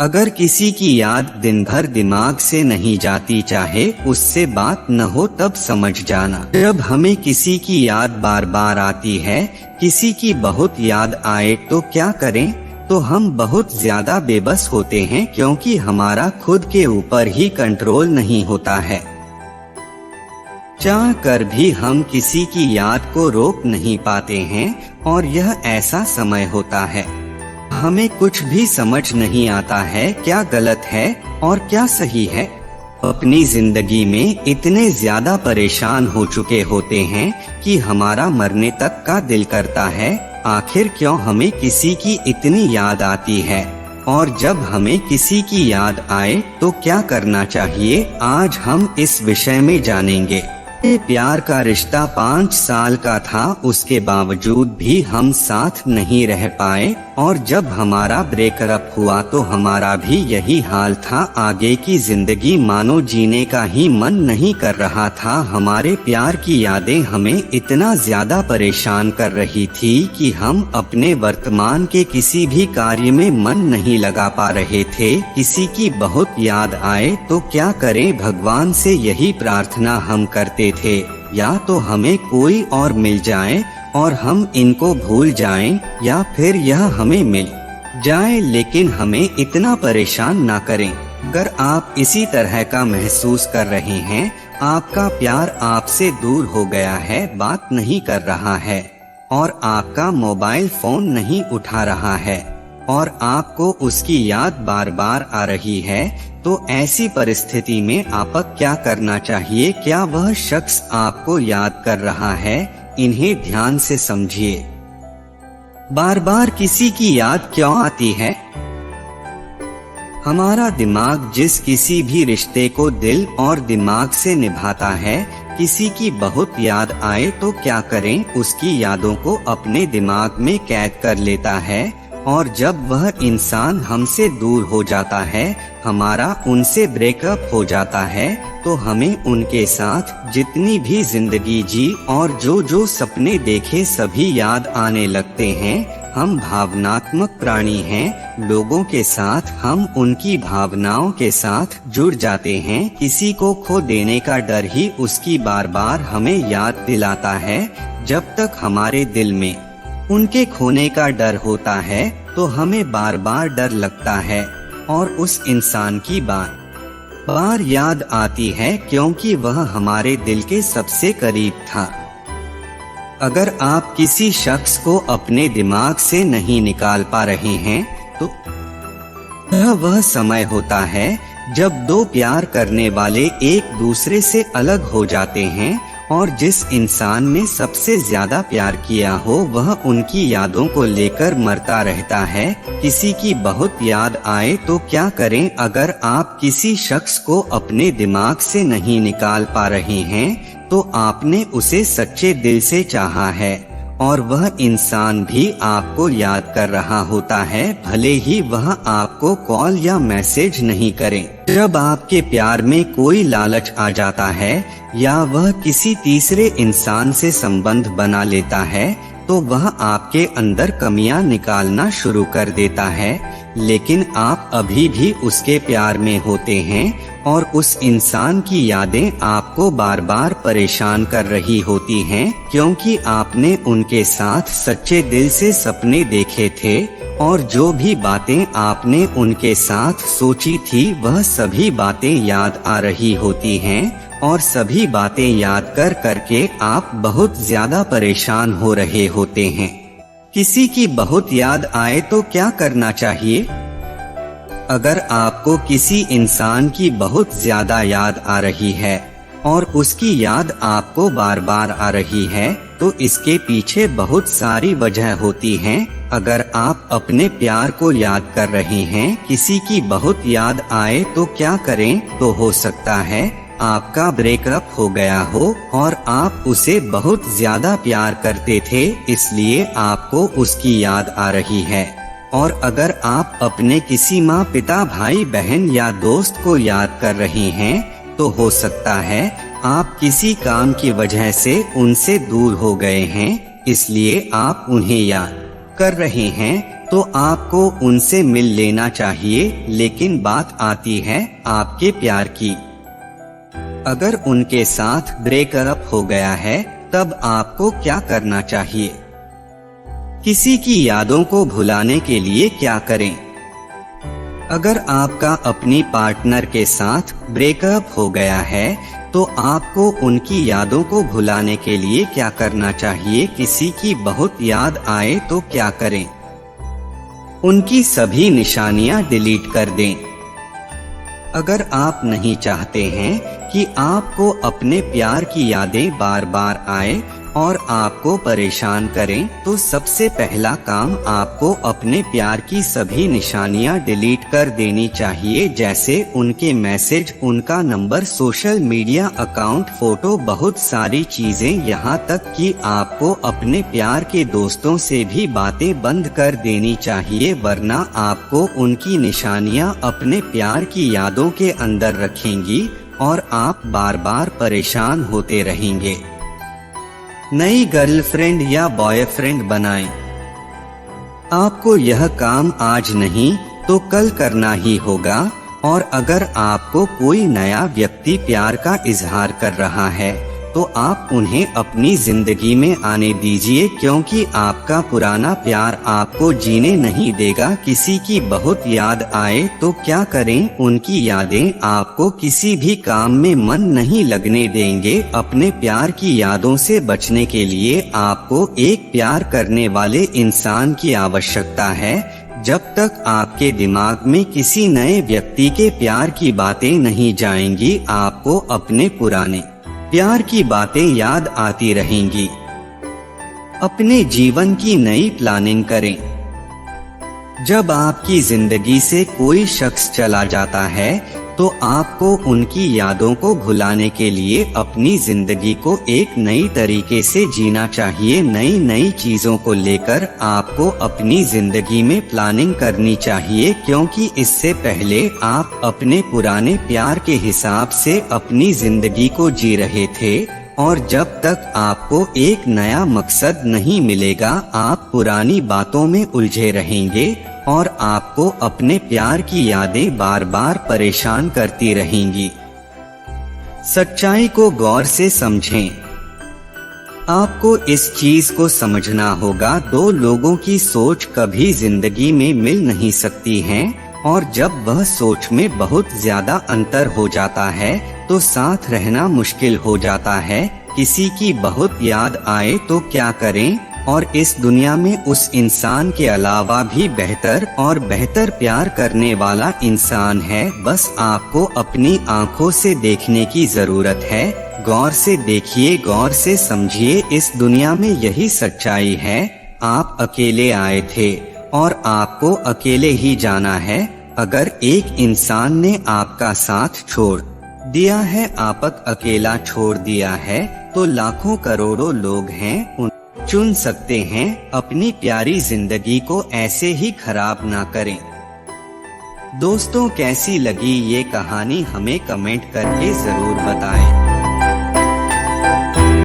अगर किसी की याद दिन भर दिमाग से नहीं जाती, चाहे उससे बात न हो, तब समझ जाना। जब हमें किसी की याद बार बार आती है, किसी की बहुत याद आए तो क्या करें? तो हम बहुत ज्यादा बेबस होते हैं, क्योंकि हमारा खुद के ऊपर ही कंट्रोल नहीं होता है। चाह कर भी हम किसी की याद को रोक नहीं पाते हैं, और यह ऐसा समय होता है हमें कुछ भी समझ नहीं आता है क्या गलत है और क्या सही है। अपनी जिंदगी में इतने ज्यादा परेशान हो चुके होते हैं कि हमारा मरने तक का दिल करता है, आखिर क्यों हमें किसी की इतनी याद आती है, और जब हमें किसी की याद आए तो क्या करना चाहिए, आज हम इस विषय में जानेंगे। प्यार का रिश्ता 5 साल का था, उसके बावजूद भी हम साथ नहीं रह पाए, और जब हमारा ब्रेकअप हुआ तो हमारा भी यही हाल था। आगे की जिंदगी मानो जीने का ही मन नहीं कर रहा था। हमारे प्यार की यादें हमें इतना ज्यादा परेशान कर रही थी कि हम अपने वर्तमान के किसी भी कार्य में मन नहीं लगा पा रहे थे। किसी की बहुत याद आए तो क्या करें, भगवान से यही प्रार्थना हम करते थे, या तो हमें कोई और मिल जाए और हम इनको भूल जाएं, या फिर यह हमें मिल जाए लेकिन हमें इतना परेशान ना करें। अगर आप इसी तरह का महसूस कर रहे हैं, आपका प्यार आपसे दूर हो गया है, बात नहीं कर रहा है, और आपका मोबाइल फोन नहीं उठा रहा है, और आपको उसकी याद बार बार आ रही है, तो ऐसी परिस्थिति में आपको क्या करना चाहिए? क्या वह शख्स आपको याद कर रहा है? इन्हें ध्यान से समझिए। बार बार किसी की याद क्यों आती है? हमारा दिमाग जिस किसी भी रिश्ते को दिल और दिमाग से निभाता है, किसी की बहुत याद आए तो क्या करें, उसकी यादों को अपने दिमाग में कैद कर लेता है, और जब वह इंसान हमसे दूर हो जाता है, हमारा उनसे ब्रेकअप हो जाता है, तो हमें उनके साथ जितनी भी जिंदगी जी और जो सपने देखे सभी याद आने लगते हैं। हम भावनात्मक प्राणी हैं, लोगों के साथ हम उनकी भावनाओं के साथ जुड़ जाते हैं। किसी को खो देने का डर ही उसकी बार बार हमें याद दिलाता है। जब तक हमारे दिल में उनके खोने का डर होता है तो हमें बार बार डर लगता है, और उस इंसान की बार बार याद आती है, क्योंकि वह हमारे दिल के सबसे करीब था। अगर आप किसी शख्स को अपने दिमाग से नहीं निकाल पा रहे हैं, तो यह वह समय होता है जब दो प्यार करने वाले एक दूसरे से अलग हो जाते हैं, और जिस इंसान ने सबसे ज्यादा प्यार किया हो वह उनकी यादों को लेकर मरता रहता है। किसी की बहुत याद आए तो क्या करें? अगर आप किसी शख्स को अपने दिमाग से नहीं निकाल पा रहे हैं, तो आपने उसे सच्चे दिल से चाहा है, और वह इंसान भी आपको याद कर रहा होता है, भले ही वह आपको कॉल या मैसेज नहीं करे। जब आपके प्यार में कोई लालच आ जाता है, या वह किसी तीसरे इंसान से संबंध बना लेता है, तो वह आपके अंदर कमियां निकालना शुरू कर देता है, लेकिन आप अभी भी उसके प्यार में होते हैं, और उस इंसान की यादें आपको बार बार परेशान कर रही होती हैं, क्योंकि आपने उनके साथ सच्चे दिल से सपने देखे थे, और जो भी बातें आपने उनके साथ सोची थी वह सभी बातें याद आ रही होती हैं, और सभी बातें याद कर करके आप बहुत ज्यादा परेशान हो रहे होते हैं। किसी की बहुत याद आए तो क्या करना चाहिए? अगर आपको किसी इंसान की बहुत ज्यादा याद आ रही है, और उसकी याद आपको बार बार आ रही है, तो इसके पीछे बहुत सारी वजह होती हैं। अगर आप अपने प्यार को याद कर रहे हैं, किसी की बहुत याद आए तो क्या करें? तो हो सकता है आपका ब्रेकअप हो गया हो, और आप उसे बहुत ज्यादा प्यार करते थे, इसलिए आपको उसकी याद आ रही है। और अगर आप अपने किसी माँ, पिता, भाई, बहन या दोस्त को याद कर रहे हैं, तो हो सकता है आप किसी काम की वजह से उनसे दूर हो गए हैं, इसलिए आप उन्हें याद कर रहे हैं तो आपको उनसे मिल लेना चाहिए, लेकिन बात आती है आपके प्यार की। अगर उनके साथ ब्रेकअप हो गया है तब आपको क्या करना चाहिए? किसी की यादों को भुलाने के लिए क्या करें? अगर आपका अपनी पार्टनर के साथ ब्रेकअप हो गया है तो आपको उनकी यादों को भुलाने के लिए क्या करना चाहिए? किसी की बहुत याद आए तो क्या करें? उनकी सभी निशानियां डिलीट कर दें। अगर आप नहीं चाहते हैं कि आपको अपने प्यार की यादें बार बार आए और आपको परेशान करें, तो सबसे पहला काम आपको अपने प्यार की सभी निशानियां डिलीट कर देनी चाहिए, जैसे उनके मैसेज, उनका number, social media account, photo, बहुत सारी चीजें। यहाँ तक कि आपको अपने प्यार के दोस्तों से भी बातें बंद कर देनी चाहिए, वरना आपको उनकी निशानियां अपने प्यार की यादों के अंदर रखेंगी और आप बार बार परेशान होते रहेंगे। नई गर्लफ्रेंड या बॉयफ्रेंड बनाएं। आपको यह काम आज नहीं तो कल करना ही होगा, और अगर आपको कोई नया व्यक्ति प्यार का इजहार कर रहा है तो आप उन्हें अपनी जिंदगी में आने दीजिए, क्योंकि आपका पुराना प्यार आपको जीने नहीं देगा। किसी की बहुत याद आए तो क्या करें? उनकी यादें आपको किसी भी काम में मन नहीं लगने देंगे। अपने प्यार की यादों से बचने के लिए आपको एक प्यार करने वाले इंसान की आवश्यकता है। जब तक आपके दिमाग में किसी नए व्यक्ति के प्यार की बातें नहीं जाएंगी, आपको अपने पुराने प्यार की बातें याद आती रहेंगी। अपने जीवन की नई प्लानिंग करें। जब आपकी जिंदगी से कोई शख्स चला जाता है तो आपको उनकी यादों को भुलाने के लिए अपनी जिंदगी को एक नई तरीके से जीना चाहिए। नई नई चीजों को लेकर आपको अपनी जिंदगी में प्लानिंग करनी चाहिए, क्योंकि इससे पहले आप अपने पुराने प्यार के हिसाब से अपनी जिंदगी को जी रहे थे, और जब तक आपको एक नया मकसद नहीं मिलेगा, आप पुरानी बातों में उलझे रहेंगे और आपको अपने प्यार की यादें बार बार परेशान करती रहेंगी। सच्चाई को गौर से समझें। आपको इस चीज को समझना होगा, दो लोगों की सोच कभी जिंदगी में मिल नहीं सकती हैं, और जब वह सोच में बहुत ज्यादा अंतर हो जाता है तो साथ रहना मुश्किल हो जाता है। किसी की बहुत याद आए तो क्या करें? और इस दुनिया में उस इंसान के अलावा भी बेहतर और बेहतर प्यार करने वाला इंसान है। बस आपको अपनी आंखों से देखने की जरूरत है। गौर से देखिए, गौर से समझिए, इस दुनिया में यही सच्चाई है। आप अकेले आए थे और आपको अकेले ही जाना है। अगर एक इंसान ने आपका साथ छोड़ दिया है, आपक अकेला छोड़ दिया है, तो लाखों करोड़ों लोग हैं, चुन सकते हैं। अपनी प्यारी जिंदगी को ऐसे ही खराब ना करें। दोस्तों, कैसी लगी ये कहानी हमें कमेंट करके जरूर बताएं।